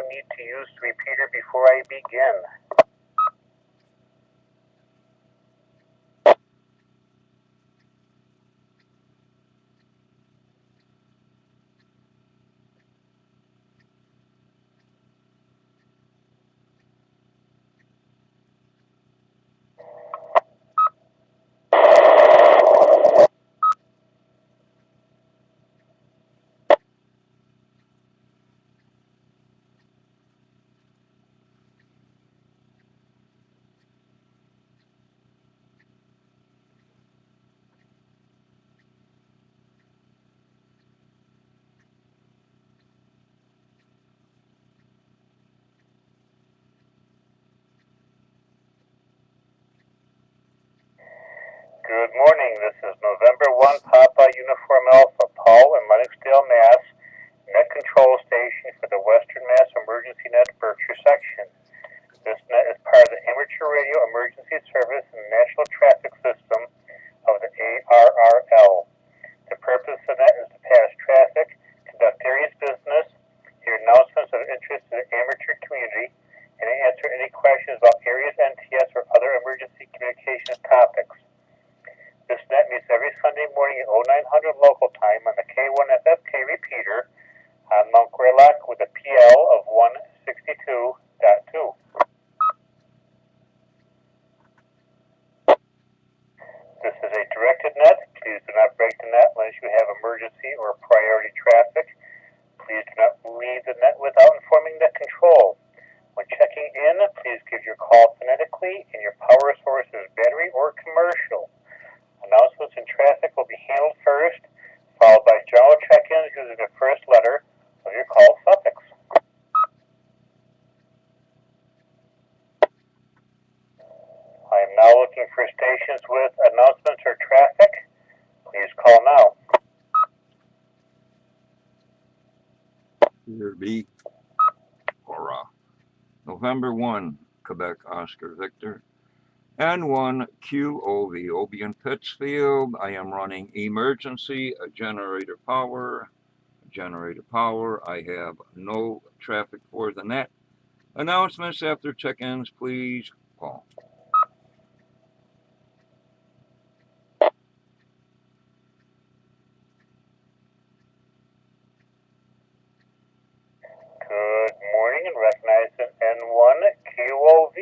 need to use the repeater before I begin? Good morning. This is November 1 Papa Uniform Alpha, Paul in Lennoxdale, Mass. Net control station for the Western Mass Emergency Net Berkshire section. This net is part of the Amateur Radio Emergency Service and National Traffic System of the ARRL. The purpose of the net is to pass traffic, conduct area's business, hear announcements of interest to the amateur community, and answer any questions about area's NTS or other emergency communications topics. This net meets every Sunday morning at 0900 local time on the K1FFK repeater on Mount Greylock with a PL of 162.2. This is a directed net. Please do not break the net unless you have emergency or priority traffic. Please do not leave the net without informing net control. When checking in, please give your call phonetically and your power source is battery or commercial. Announcements and traffic will be handled first, followed by general check-ins using the first letter of your call suffix. I am now looking for stations with announcements or traffic. Please call now. Here be for November 1, Quebec Oscar Victor. N1 QOV, Obi in Pittsfield. I am running emergency generator power. I have no traffic for the net. Announcements after check-ins, please call. Good morning and recognize an N1 QOV.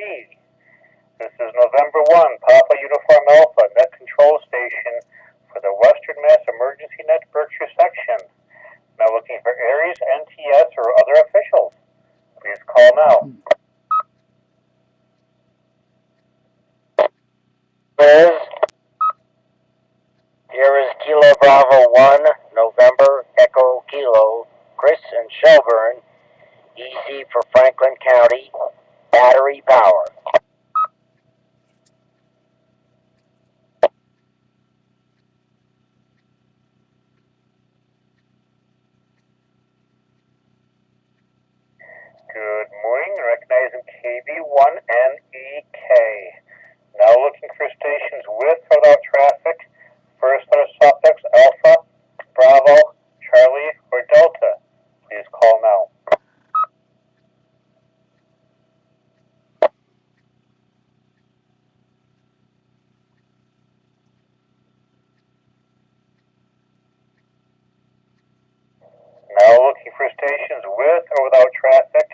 This is November 1, Papa Uniform Alpha, net control station for the Western Mass Emergency Net Berkshire section. Now looking for Aries, NTS, or other officials. Please call now. Here is Kilo Bravo 1, November, Echo Kilo, Chris and Shelburne, EC for Franklin County, battery power. Good morning, recognizing KB1NEK. Now looking for stations with or without traffic. First letter suffix Alpha, Bravo, Charlie, or Delta. Please call now. Now looking for stations with or without traffic.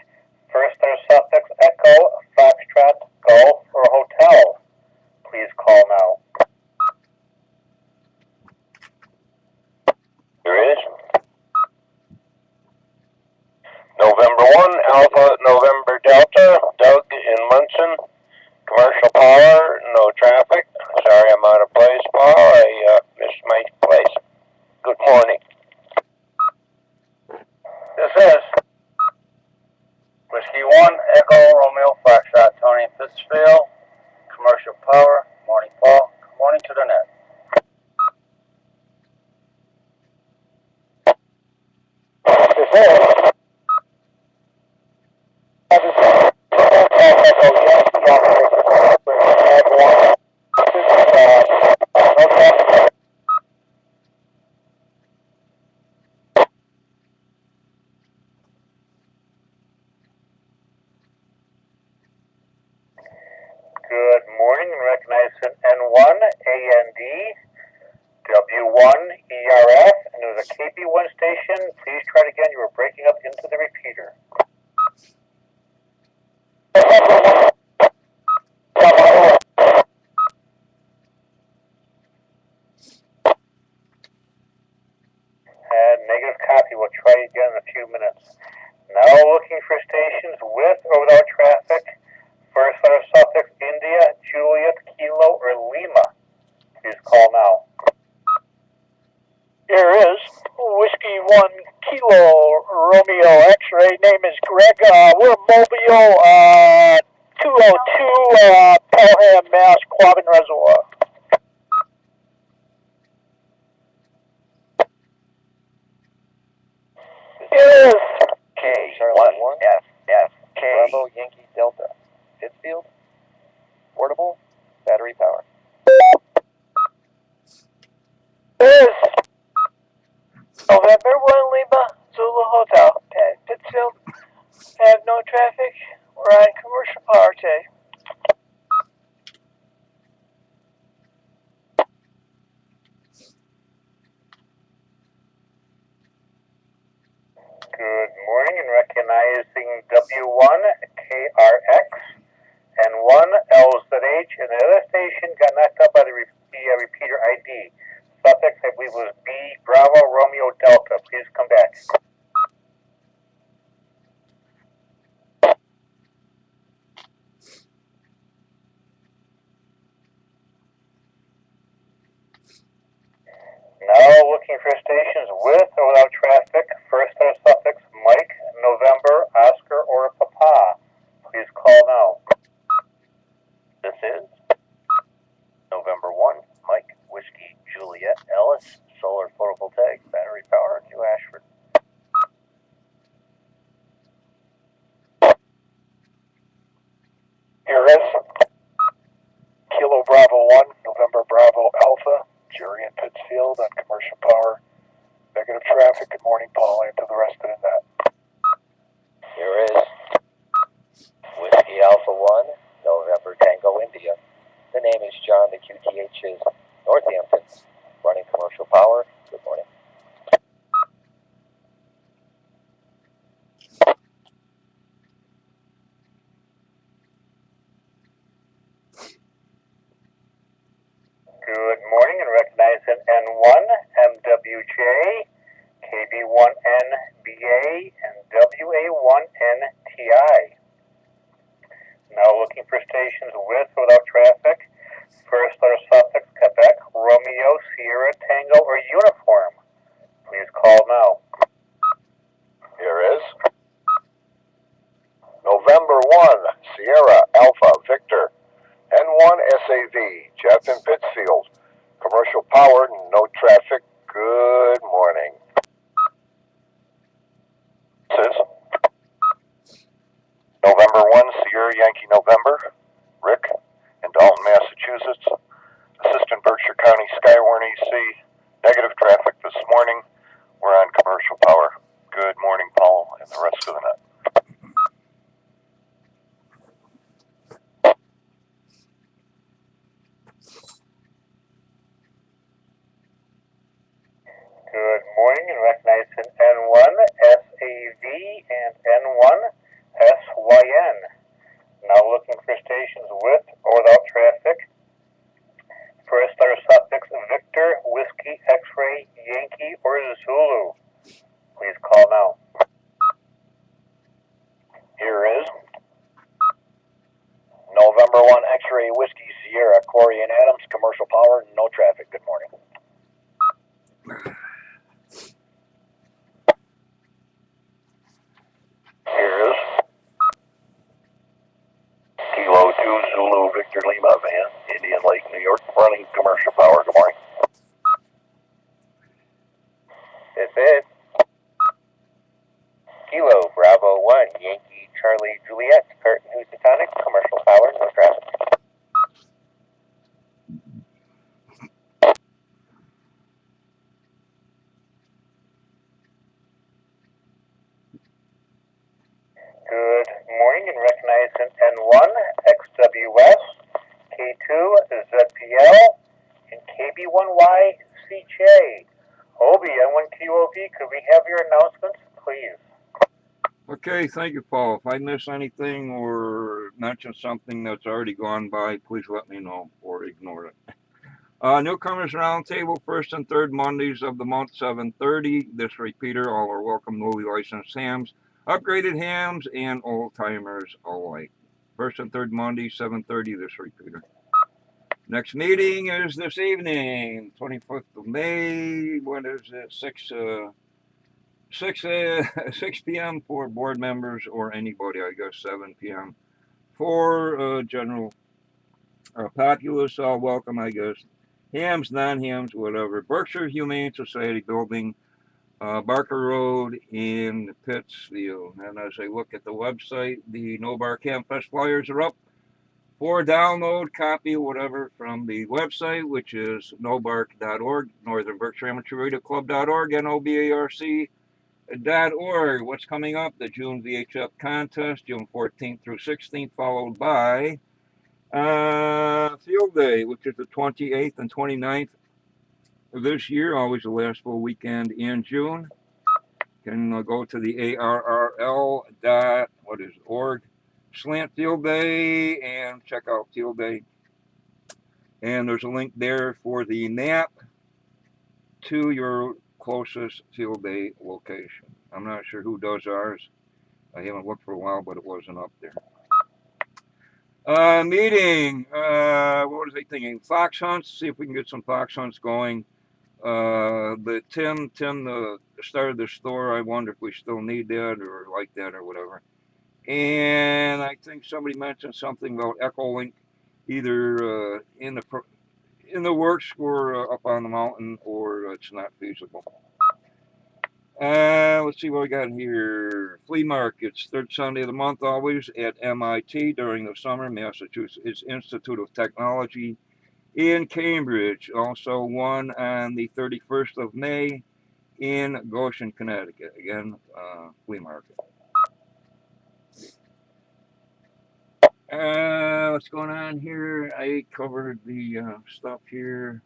First letter suffix Echo, Foxtrot, Golf, or Hotel. Please call now. There is November 1, Alpha, November Delta, Doug in Munson, commercial power, no traffic. Sorry I'm out of place, Paul. I missed my place. Good morning. This is Whiskey 1, Echo, Romeo, Foxtrot, Tony in Pittsfield, commercial power, morning Paul, good morning to the net. This is the KB1 station, please try it again. You were breaking up into the repeater. And negative copy. We'll try again in a few minutes. Now looking for stations with or without traffic. First letter suffix India, Juliet, Kilo, or Lima. Please call now. Here is Whiskey 1 Kilo Romeo X-ray. Name is Greg. We're Mobile 202 Pelham, Mass. Quabbin Reservoir. Here is K1FFK. Bravo Yankee Delta. Pittsfield. Portable. Battery power. Here is November 1 Lima Zulu Hotel at Pittsfield. Have no traffic. We're on commercial power today. Good morning, and recognizing W1 KRX and 1 LZH, and the other station got knocked out by the repeater ID. Suffix, I believe, was B Bravo Romeo Delta. Please come back. Now looking for stations with or without traffic. First letter suffix Mike, November, Oscar, or Papa. Please call now. This is November 1, Mike, Whiskey, Juliet, Ellis, Solar Photovoltaic, Battery Power, New Ashford. Here is Kilo Bravo 1, November Bravo Alpha, Jerry in Pittsfield on commercial power. Negative traffic. Good morning, Paul, and to the rest of the net. Here is Whiskey Alpha 1, November Tango, India. The name is John. The QTH is Northampton. Running commercial power. Good morning. Good morning, and recognizing N1, MWJ, KB1NBA, and WA1NTI. Now looking for stations with or without traffic. First letter suffix Quebec, Romeo, Sierra, Tango, or Uniform. Please call now. Here is November 1, Sierra Alpha Victor, N1 SAV, Jeff in Pittsfield. Commercial power, no traffic. Good morning. This is November 1, Sierra Yankee November, Rick in Dalton, Massachusetts. Assistant Berkshire County Skywarn EC. Negative traffic this morning. We're on commercial power. Good morning, Paul, and the rest of the net. Good morning, and recognizing N1, SAV, and N1, SYN. Now looking for stations with or without traffic. First letter suffix Victor, Whiskey, X-Ray, Yankee, or Zulu. Please call now. Here is November 1 X-Ray Whiskey Sierra, Corey and Adams, commercial power, no traffic. Good morning. Here is Kilo 2 Zulu Victor Lima van, Indian Lake, New York, running commercial power. Good morning. This is Kilo Bravo 1, Yankee, Charlie, Juliet, Curtin, Housatonic, commercial power, no traffic. Good morning, and recognizing N1, XWS, K2, ZPL, and KB1Y, CJ. Obi, N1QOV, could we have your announcements, please? Okay, thank you, Paul. If I miss anything or mention something that's already gone by, please let me know or ignore it. Newcomers Roundtable, first and third Mondays of the month, 7:30. This repeater, all are welcome, newly licensed hams, upgraded hams, and old-timers alike. First and third Monday, 7:30, this repeater. Next meeting is this evening, 25th of May. What is it? 6 p.m. for board members or anybody, I guess 7 p.m. for general populace, all welcome, I guess. Hams, non-hams, whatever. Berkshire Humane Society building, Barker Road in Pittsfield. And as I look at the website, the No Bar Camp Fest flyers are up for download, copy, whatever, from the website, which is nobark.org, Northern Berkshire Amateur Radio Club.org, NOBARC.org. What's coming up? The June VHF contest, June 14th through 16th, followed by Field Day, which is the 28th and 29th of this year, always the last full weekend in June. You can go to the ARRL.org slant Field Day and check out Field Day. And there's a link there for the map to your closest Field Day location. I'm not sure who does ours. I haven't looked for a while, but it wasn't up there. Meeting, what was I thinking? Fox hunts, see if we can get some fox hunts going. But Tim started the store. I wonder if we still need that or like that or whatever. And I think somebody mentioned something about Echolink, either in the works or up on the mountain, or it's not feasible. Let's see what we got here. Flea markets, third Sunday of the month, always at MIT during the summer. Massachusetts Institute of Technology in Cambridge. Also one on the 31st of May in Goshen, Connecticut. Again, flea market. What's going on here? I covered the stuff here.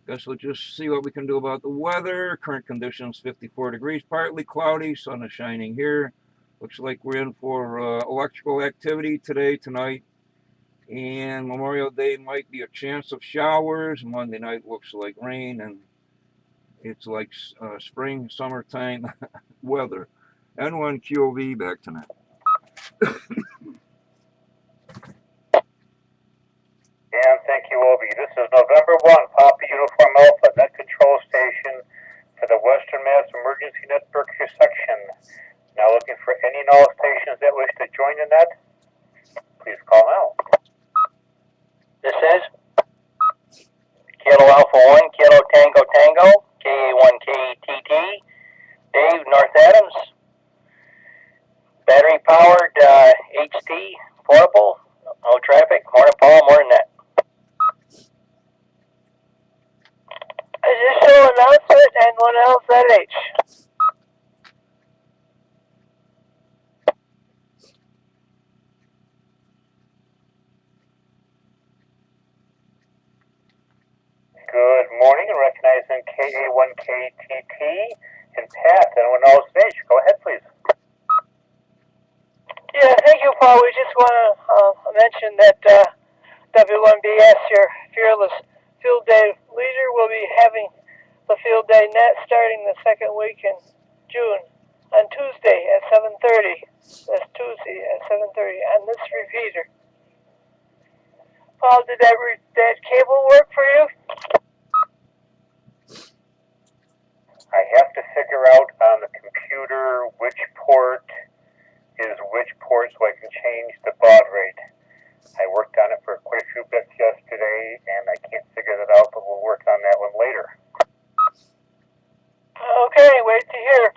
Guess we'll just see what we can do about the weather. Current conditions 54 degrees, partly cloudy, sun is shining here. Looks like we're in for electrical activity today, tonight. And Memorial Day might be a chance of showers. Monday night looks like rain, and it's like spring, summertime weather. N1QOV, back tonight. And thank you, Obi. This is November 1, Papa Uniform Alpha, Net Control Station for the Western Mass Emergency Net Berkshire section. Now looking for any and all stations that wish to join the net, please call now. This is Kilo Alpha 1, Kilo Tango Tango, KA1KTT, Dave, North Adams, battery powered HT, portable, no traffic, morning Paul, morning net. Additional announcement and one LZH. Good morning, and recognizing KA1KTT and Pat, anyone else stage. Go ahead, please. Yeah, thank you, Paul. We just want to mention that W1BS, your fearless field day leader, will be having the field day net starting the second week in June on Tuesday at 7:30. That's Tuesday at 7:30 on this repeater. Paul, did that cable work for you? I have to figure out on the computer which port is which port so I can change the baud rate. I worked on it for quite a few bits yesterday, and I can't figure that out, but we'll work on that one later. Okay, wait to hear.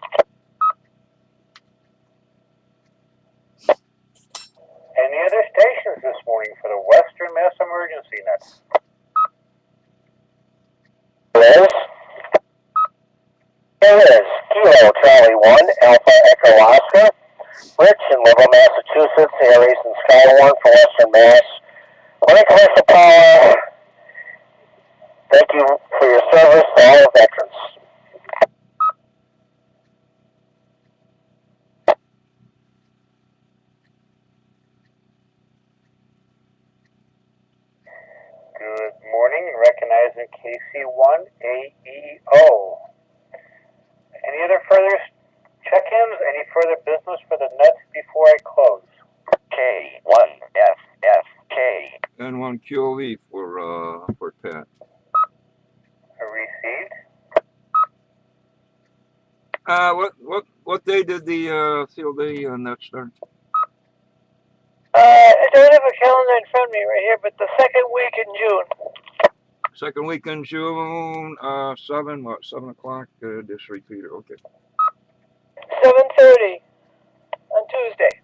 Any other stations this morning for the Western Mass Emergency Net? Liz? There is Kilo Charlie 1, Alpha Echo Oscar, Rich in Lowell, Massachusetts, Aries and Skywarn for Western Mass. Running commercial power, thank you for your service to all veterans. KC1AEO. Any other further check-ins? Any further business for the net before I close? K1FFK. And one QOV for Pat. Received. What day did the field day net start? I don't have a calendar in front of me right here, but the second week in June. Second week in June, 7 o'clock, this repeater, okay. 7:30 on Tuesday.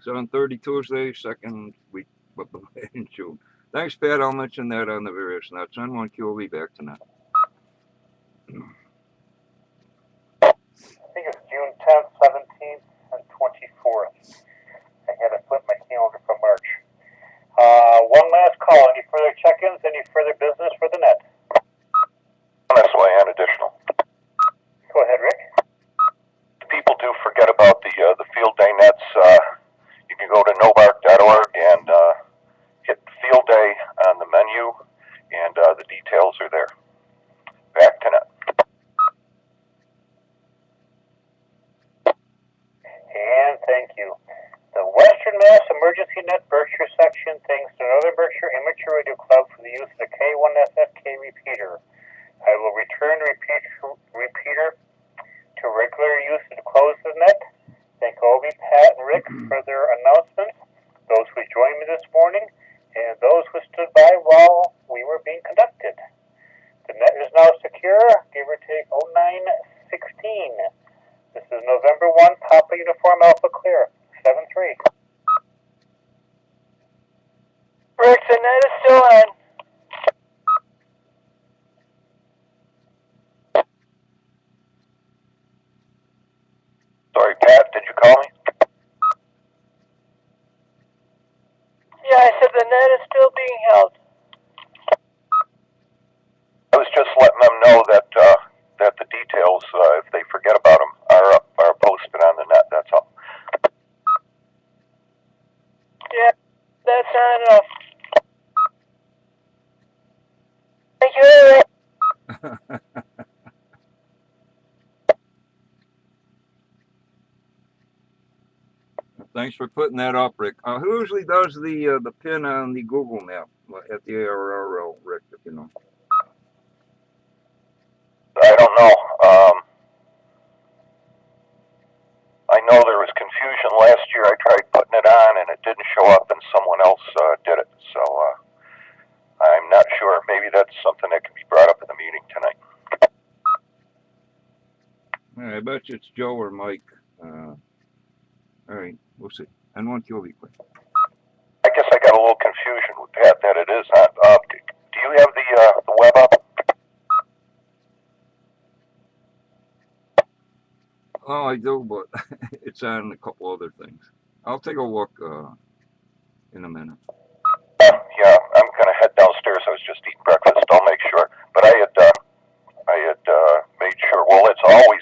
7:30 Tuesday, second week in June. Thanks, Pat. I'll mention that on the various nets. And one QOV back tonight. I think it's June 10th, 17th, and 24th. I had to flip my calendar from March. One last call. Any further check-ins? Any further business for the net? SYN additional. Go ahead, Rick. People do forget about the field day nets. You can go to nobark.org and hit field day on the menu, and the details are there. Back to net. And thank you. The Western Mass Emergency Net Berkshire section thanks to Northern Berkshire Amateur Radio Club for the use of the K1FFK repeater. I will return the repeater to regular use to close the net. Thank Obi, Pat, and Rick for their announcements, those who joined me this morning, and those who stood by while we were being conducted. The net is now secure, give or take 0916. This is November 1, Papa Uniform Alpha Clear, 7-3. Rick, the net is still on. Sorry, Pat, did you call me? Yeah, I said the net is still being held. I was just letting them know that that the details, if they forget about them, are posted on the net. That's all. Yeah, that's not enough. Thank you, Rick. Thanks for putting that up, Rick. Who usually does the pin on the Google map at the ARRL, Rick, if you know? I don't know. I know there was confusion last year. I tried putting it on and it didn't show up, and someone else did it. So I'm not sure. Maybe that's something that can be brought up in the meeting tonight. I bet you it's Joe or Mike. All right, we'll see. And one QOV quick. I guess I got a little confusion with Pat that it is on. Do you have the web up? Oh, I do, but it's on a couple other things. I'll take a look in a minute. Yeah, I'm gonna head downstairs. I was just eating breakfast. I'll make sure. But I had made sure. Well, it's always